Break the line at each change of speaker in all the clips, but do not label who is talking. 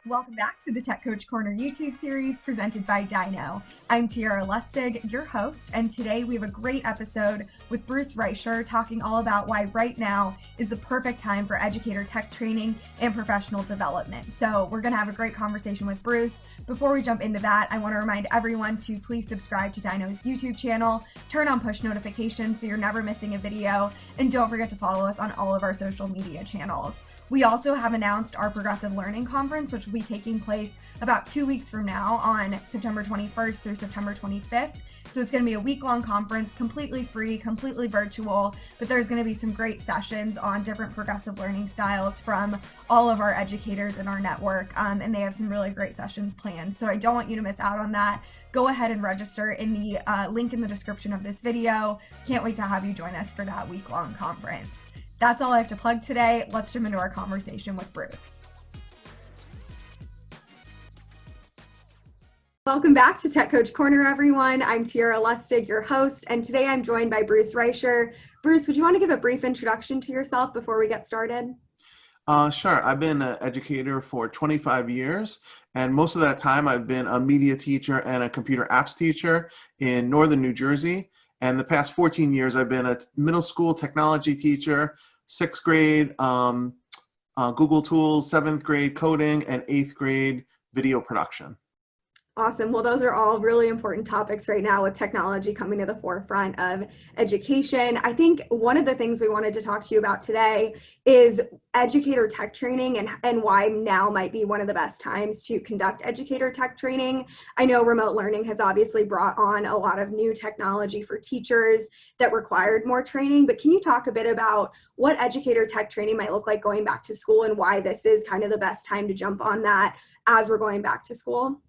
Welcome back to the Tech Coach Corner YouTube series presented by Dyknow. I'm Tiara Lustig, your host, and today we have a great episode with Bruce Reicher talking all about why right now is the perfect time for educator tech training and professional development. So we're going to have a great conversation with Bruce. Before we jump into that, I want to remind everyone to please subscribe to Dyknow's YouTube channel, turn on push notifications so you're never missing a video, and don't forget to follow us on all of our social media channels. We also have announced our Progressive Learning Conference, which will be taking place about 2 weeks from now on September 21st through September 25th. So it's going to be a week-long conference, completely free, completely virtual, but there's going to be some great sessions on different progressive learning styles from all of our educators in our network, and they have some really great sessions planned. So I don't want you to miss out on that. Go ahead and register in the link in the description of this video. Can't wait to have you join us for that week-long conference. That's all I have to plug today. Let's jump into our conversation with Bruce. Welcome back to Tech Coach Corner, everyone. I'm Tiara Lustig, your host, and today I'm joined by Bruce Reicher. Bruce, would you want to give a brief introduction to yourself before we get started?
Sure. I've been an educator for 25 years, and most of that time I've been a media teacher and a computer apps teacher in northern New Jersey. And the past 14 years, I've been a middle school technology teacher, 6th grade Google tools, 7th grade coding, and 8th grade video production.
Awesome. Well, those are all really important topics right now with technology coming to the forefront of education. I think one of the things we wanted to talk to you about today is educator tech training and why now might be one of the best times to conduct educator tech training. I know remote learning has obviously brought on a lot of new technology for teachers that required more training, but can you talk a bit about what educator tech training might look like going back to school and why this is kind of the best time to jump on that as we're going back to school?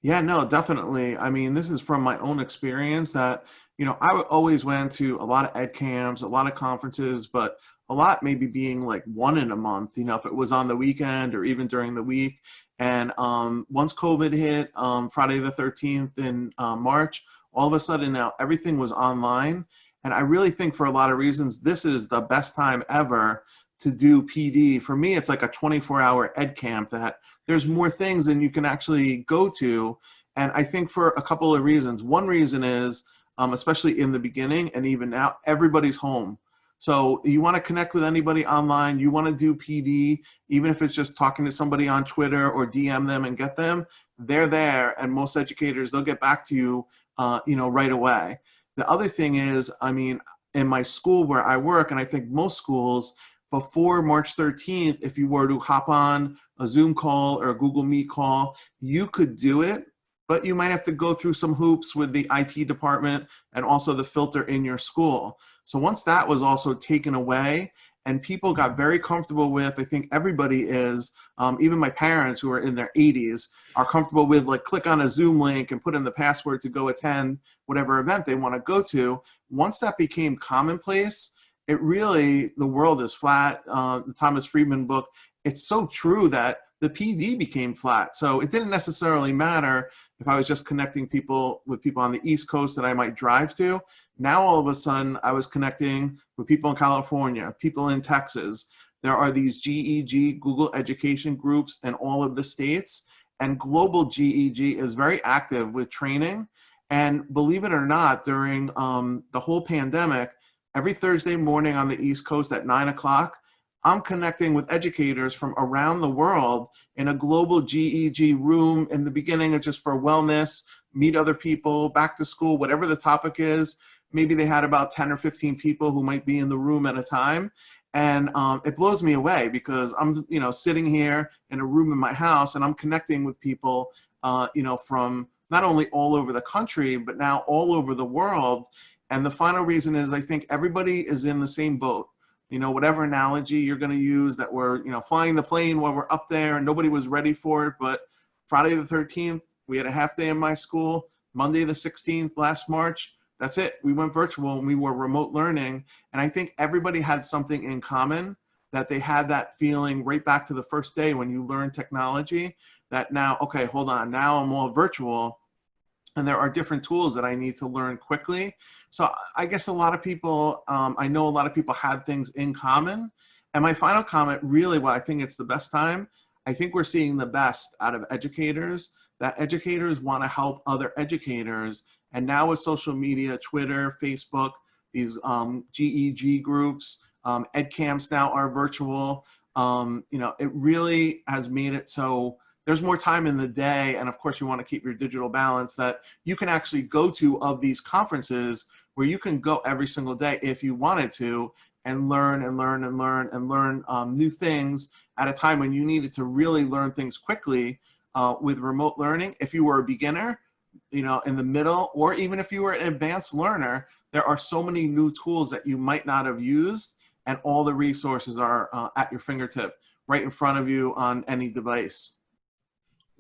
Yeah, no, definitely. I mean, this is from my own experience that, I always went to a lot of ed camps, a lot of conferences, but a lot maybe being like one in a month, if it was on the weekend or even during the week. And once COVID hit, Friday the 13th in March, all of a sudden now everything was online. And I really think for a lot of reasons, this is the best time ever to do PD. For me, it's like a 24-hour ed camp that there's more things than you can actually go to. And I think for a couple of reasons. One reason is, especially in the beginning and even now, everybody's home. So you want to connect with anybody online, you want to do PD, even if it's just talking to somebody on Twitter or DM them and get them, they're there. And most educators, they'll get back to you, right away. The other thing is, in my school where I work, and I think most schools, before March 13th, if you were to hop on a Zoom call or a Google Meet call, you could do it, but you might have to go through some hoops with the IT department and also the filter in your school. So once that was also taken away and people got very comfortable with, I think everybody is, even my parents who are in their 80s are comfortable with like click on a Zoom link and put in the password to go attend whatever event they want to go to. Once that became commonplace, the world is flat. The Thomas Friedman book, it's so true that the PD became flat. So it didn't necessarily matter if I was just connecting with people on the East Coast that I might drive to. Now, all of a sudden, I was connecting with people in California, people in Texas. There are these GEG, Google Education groups in all of the states, and global GEG is very active with training. And believe it or not, during the whole pandemic, every Thursday morning on the East Coast at 9 o'clock, I'm connecting with educators from around the world in a global GEG room. In the beginning, it's just for wellness, meet other people, back to school, whatever the topic is. Maybe they had about 10 or 15 people who might be in the room at a time. And it blows me away because I'm, sitting here in a room in my house and I'm connecting with people, from not only all over the country, but now all over the world. And the final reason is I think everybody is in the same boat. Whatever analogy you're going to use, that we're, flying the plane while we're up there and nobody was ready for it. But Friday the 13th, we had a half day in my school. Monday the 16th, last March, that's it. We went virtual and we were remote learning. And I think everybody had something in common, that they had that feeling right back to the first day when you learn technology, that now, okay, hold on, now I'm all virtual. And there are different tools that I need to learn quickly. So I guess a lot of people, I know a lot of people had things in common. And my final comment, really what I think it's the best time, I think we're seeing the best out of educators, that educators want to help other educators. And now with social media, Twitter, Facebook, these GEG groups, ed camps now are virtual. It really has made it so there's more time in the day. And of course, you want to keep your digital balance, that you can actually go to of these conferences where you can go every single day if you wanted to, and learn new things at a time when you needed to really learn things quickly with remote learning. If you were a beginner, in the middle, or even if you were an advanced learner, there are so many new tools that you might not have used, and all the resources are at your fingertip, right in front of you on any device.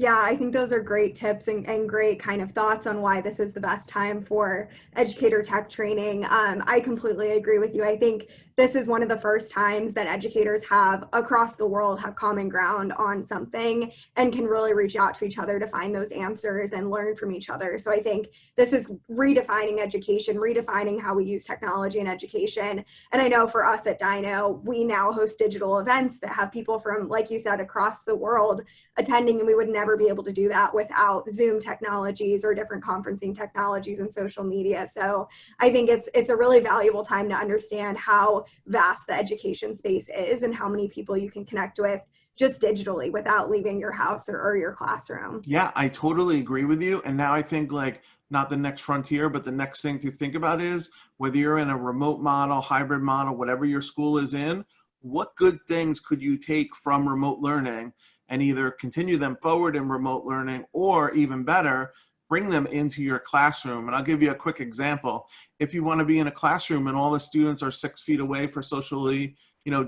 Yeah, I think those are great tips and great kind of thoughts on why this is the best time for educator tech training. I completely agree with you. I think this is one of the first times that educators across the world have common ground on something and can really reach out to each other to find those answers and learn from each other. So I think this is redefining education, redefining how we use technology in education. And I know for us at Dyknow, we now host digital events that have people from, like you said, across the world attending, and we would never be able to do that without Zoom technologies or different conferencing technologies and social media. So I think it's a really valuable time to understand how vast the education space is and how many people you can connect with just digitally without leaving your house or your classroom.
Yeah, I totally agree with you. And now I think not the next frontier, but the next thing to think about is whether you're in a remote model, hybrid model, whatever your school is in, what good things could you take from remote learning and either continue them forward in remote learning, or even better, bring them into your classroom. And I'll give you a quick example. If you want to be in a classroom and all the students are 6 feet away for socially,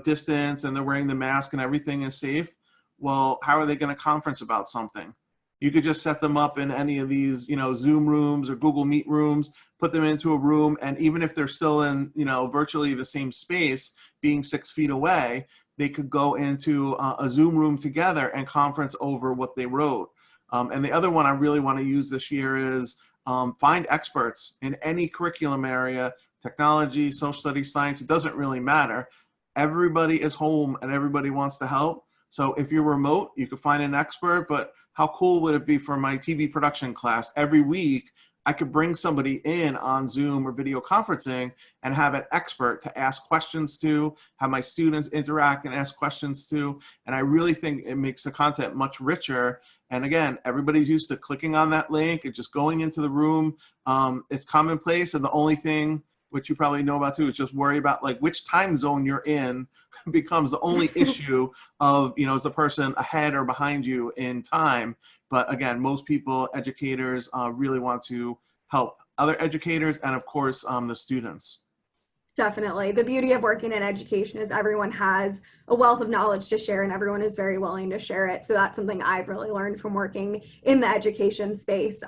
distance, and they're wearing the mask and everything is safe, well, how are they going to conference about something? You could just set them up in any of these, Zoom rooms or Google Meet rooms, put them into a room, and even if they're still in, virtually the same space, being 6 feet away, they could go into a Zoom room together and conference over what they wrote. And the other one I really want to use this year is find experts in any curriculum area, technology, social studies, science, it doesn't really matter. Everybody is home and everybody wants to help. So if you're remote, you could find an expert, but how cool would it be for my TV production class? Every week, I could bring somebody in on Zoom or video conferencing and have an expert to ask questions to, have my students interact and ask questions to. And I really think it makes the content much richer. And again, everybody's used to clicking on that link and just going into the room. It's commonplace. And the only thing, which you probably know about too, is just worry about which time zone you're in becomes the only issue of, is the person ahead or behind you in time. But again, most people, educators, really want to help other educators and of course, the students.
Definitely. The beauty of working in education is everyone has a wealth of knowledge to share and everyone is very willing to share it. So that's something I've really learned from working in the education space.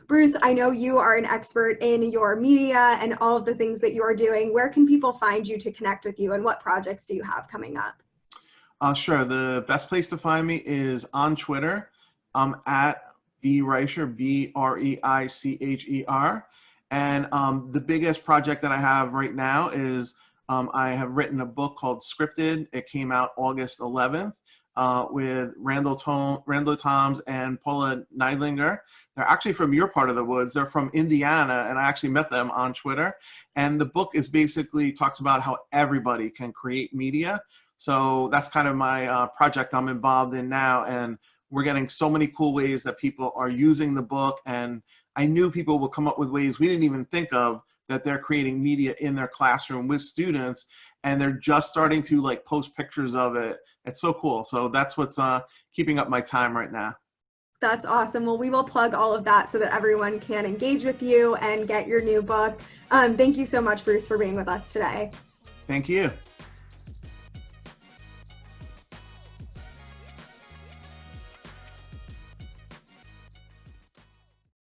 Bruce, I know you are an expert in your media and all of the things that you are doing. Where can people find you to connect with you, and what projects do you have coming up?
Sure. The best place to find me is on Twitter. I'm at Reicher, Reicher. And the biggest project that I have right now is I have written a book called Scripted. It came out August 11th with Randall Toms and Paula Neidlinger. They're actually from your part of the woods. They're from Indiana, and I actually met them on Twitter. And the book is basically talks about how everybody can create media. So that's kind of my project I'm involved in now. And we're getting so many cool ways that people are using the book. And I knew people would come up with ways we didn't even think of, that they're creating media in their classroom with students. And they're just starting to post pictures of it. It's so cool. So that's what's keeping up my time right now.
That's awesome. Well, we will plug all of that so that everyone can engage with you and get your new book. Thank you so much, Bruce, for being with us today.
Thank you.